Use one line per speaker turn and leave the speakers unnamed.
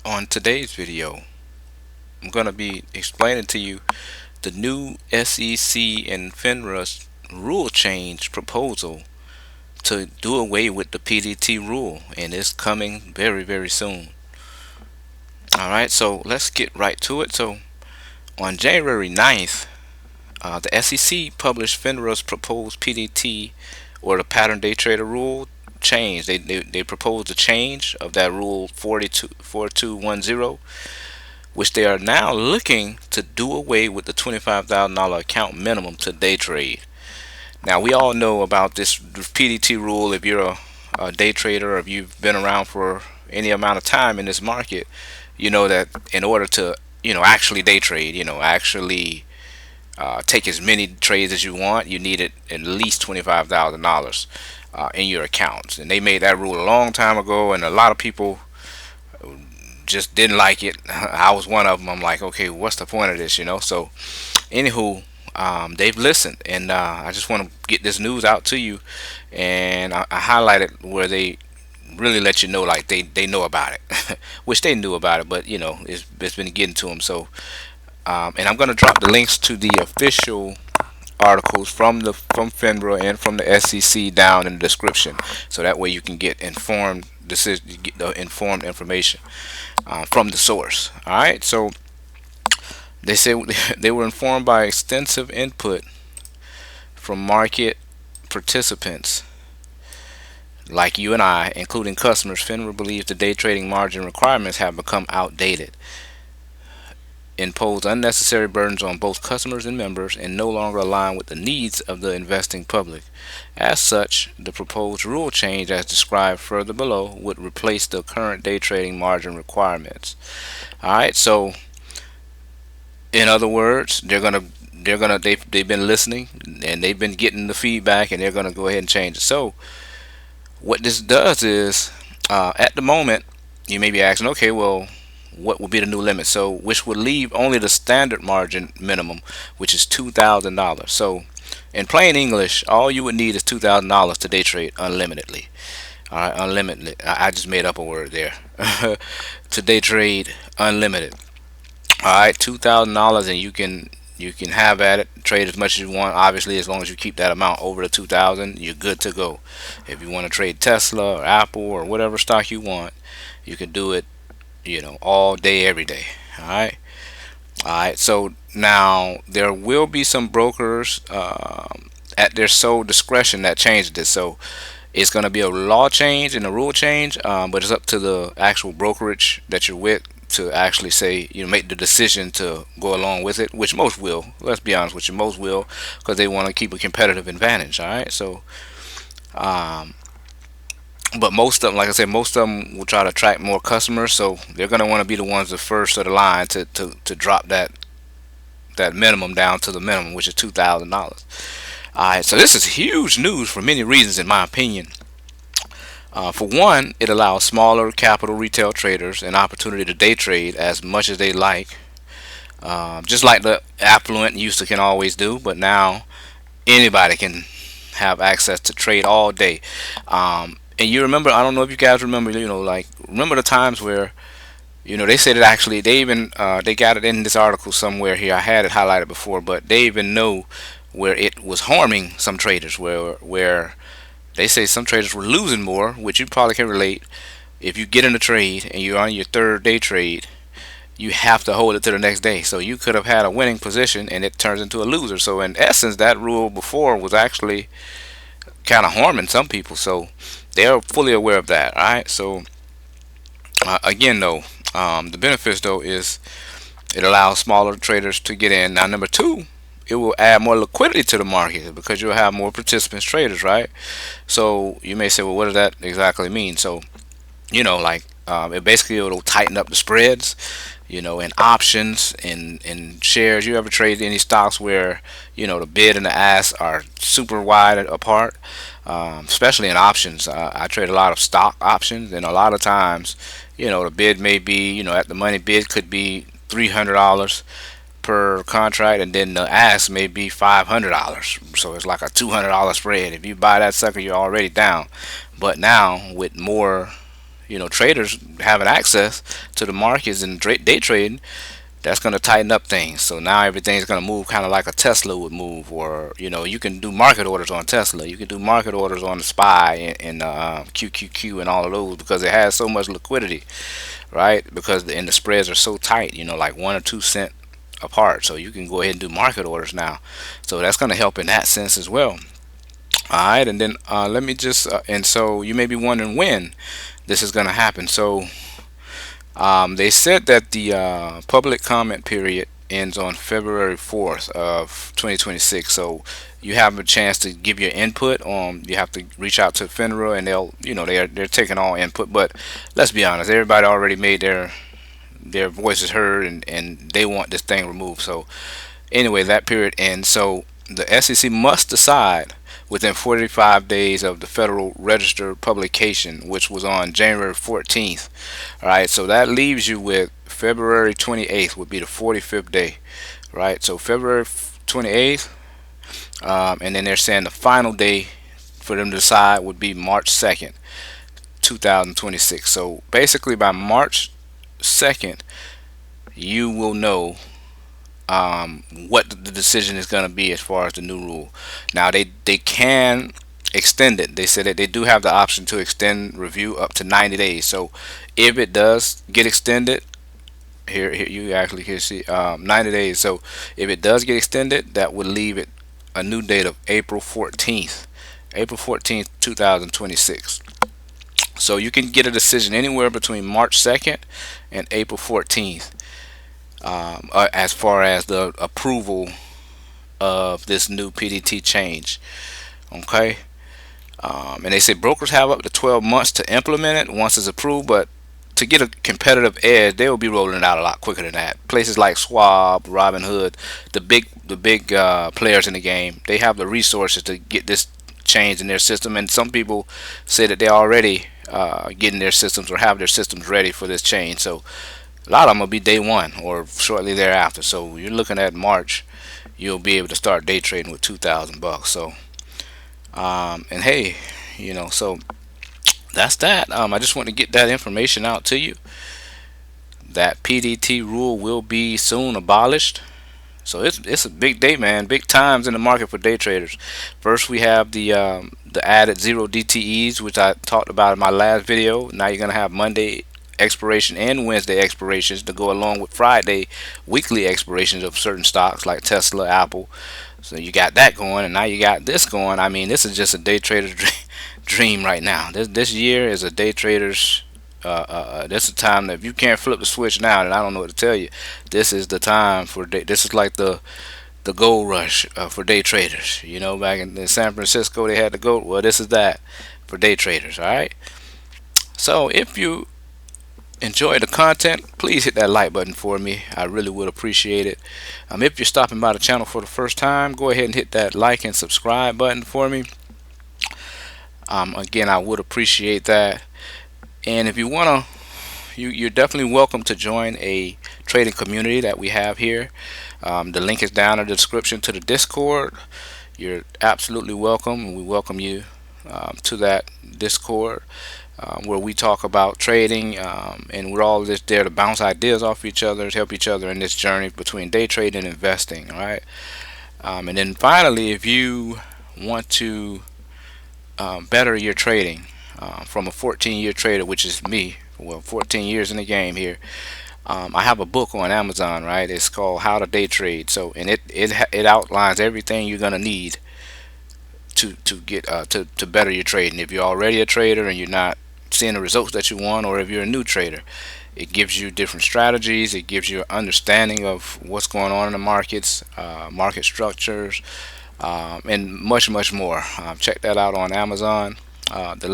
On today's video, I'm going to be explaining to you the new SEC and FINRA's rule change proposal to do away with the PDT rule, and it's coming very, very soon. Alright, so let's get right to it. So, on January 9th, the SEC published FINRA's proposed PDT, or the pattern day trader rule change. They proposed a change of that rule 424210, which they are now looking to do away with the $25,000 account minimum to day trade. Now, we all know about this PDT rule. If you're a day trader, or if you've been around for any amount of time in this market, you know that in order to actually day trade, actually take as many trades as you want, you need at least $25,000 in your accounts. And they made that rule a long time ago, and a lot of people just didn't like it. I was one of them. I'm like, okay, what's the point of this? So anywho, they've listened, and I just want to get this news out to you. And I highlighted where they really let you know, like they know about it, which they knew about it, but it's been getting to them. So and I'm going to drop the links to the official articles from FINRA and from the SEC down in the description, so that way you can get informed decision, get the informed information from the source. All right, so they say they were informed by extensive input from market participants like you and I, including customers. FINRA believes the day trading margin requirements have become outdated, impose unnecessary burdens on both customers and members, and no longer align with the needs of the investing public. As such, the proposed rule change, as described further below, would replace the current day trading margin requirements. Alright, so in other words, they've been listening, and they've been getting the feedback, and they're gonna go ahead and change it. So what this does is, at the moment, you may be asking, okay, well, what would be the new limit? So, which would leave only the standard margin minimum, which is $2,000. So, in plain English, all you would need is $2,000 to day trade unlimitedly. All right, unlimited. I just made up a word there. To day trade unlimited. All right, $2,000, and you can have at it, trade as much as you want. Obviously, as long as you keep that amount over the 2,000, you're good to go. If you want to trade Tesla or Apple or whatever stock you want, you can do it, all day, every day. All right. So now there will be some brokers at their sole discretion that change this. So it's going to be a law change and a rule change, but it's up to the actual brokerage that you're with to actually say, make the decision to go along with it, which most will. Let's be honest with you, most will, because they want to keep a competitive advantage. All right. So um, but most of them, like I said, most of them will try to attract more customers, so they're going to want to be the ones, the first of the line, to drop that minimum down to the minimum, which is $2,000. All right, so this is huge news for many reasons, in my opinion. For one, it allows smaller capital retail traders an opportunity to day trade as much as they like, just like the affluent used to can always do. But now anybody can have access to trade all day. And you remember, I don't know if you guys remember, like remember the times where they said it actually. They even they got it in this article somewhere here. I had it highlighted before, but they even know where it was harming some traders, where they say some traders were losing more, which you probably can relate. If you get in a trade and you're on your third day trade, you have to hold it to the next day. So you could have had a winning position and it turns into a loser. So in essence, that rule before was actually kind of harming some people. So they're fully aware of that. All right. So again, though, the benefits though is it allows smaller traders to get in. Now, number two, it will add more liquidity to the market because you'll have more participants, traders, right? So you may say, well, what does that exactly mean? So like it basically it'll tighten up the spreads, in options, in shares. You ever trade any stocks where the bid and the ask are super wide apart? Especially in options. I trade a lot of stock options, and a lot of times, the bid may be, at the money bid could be $300 per contract, and then the ask may be $500. So it's like a $200 spread. If you buy that sucker, you're already down. But now with more traders having access to the markets and day trading, that's going to tighten up things. So now everything's going to move kind of like a Tesla would move, or you can do market orders on Tesla, you can do market orders on the SPY and QQQ and all of those, because it has so much liquidity, right? Because the spreads are so tight, like 1 or 2 cent apart. So you can go ahead and do market orders now. So that's going to help in that sense as well. All right, and then let me just and so you may be wondering when this is going to happen. So they said that the public comment period ends on February 4th of 2026. So you have a chance to give your input on. You have to reach out to FINRA, and they're taking all input. But let's be honest, everybody already made their voices heard, and they want this thing removed. So anyway, that period ends. So the SEC must decide within 45 days of the Federal Register publication, which was on January 14th. All right, so that leaves you with February 28th would be the 45th day. Right, so February 28th, and then they're saying the final day for them to decide would be March 2nd, 2026. So basically, by March 2nd, you will know what the decision is going to be as far as the new rule. Now they can extend it. They said that they do have the option to extend review up to 90 days. So if it does get extended, here you actually can see 90 days. So if it does get extended, that would leave it a new date of April 14th, 2026. So you can get a decision anywhere between March 2nd and April 14th, as far as the approval of this new PDT change. Okay, and they say brokers have up to 12 months to implement it once it's approved, but to get a competitive edge, they will be rolling it out a lot quicker than that. Places like Schwab, Robinhood, the big players in the game, they have the resources to get this change in their system, and some people say that they're already getting their systems or have their systems ready for this change. So a lot of them will be day one or shortly thereafter. So you're looking at March, you'll be able to start day trading with $2,000. So and hey, so that's that. I just want to get that information out to you. That PDT rule will be soon abolished. So it's a big day, man. Big times in the market for day traders. First, we have the added zero DTEs, which I talked about in my last video. Now you're gonna have Monday expiration and Wednesday expirations to go along with Friday weekly expirations of certain stocks like Tesla, Apple. So you got that going, and now you got this going. I mean, this is just a day trader's dream right now. This year is a day trader's. This is a time that if you can't flip the switch now, then I don't know what to tell you. This is the time for day. This is like the gold rush for day traders. Back in San Francisco, they had the gold. Well, this is that for day traders. All right. So if you enjoy the content, please hit that like button for me. I really would appreciate it. If you're stopping by the channel for the first time, go ahead and hit that like and subscribe button for me. Again, I would appreciate that. And if you want to, you're definitely welcome to join a trading community that we have here. The link is down in the description to the Discord. You're absolutely welcome, and we welcome you to that Discord. Where we talk about trading, and we're all just there to bounce ideas off each other, to help each other in this journey between day trading and investing. All right, and then finally, if you want to better your trading from a 14-year trader, which is me, 14 years in the game here, I have a book on Amazon. Right, it's called How to Day Trade. So, and it outlines everything you're gonna need to get to better your trading. If you're already a trader and you're not seeing the results that you want, or if you're a new trader, it gives you different strategies. It gives you an understanding of what's going on in the markets, market structures, and much more. Check that out on Amazon. The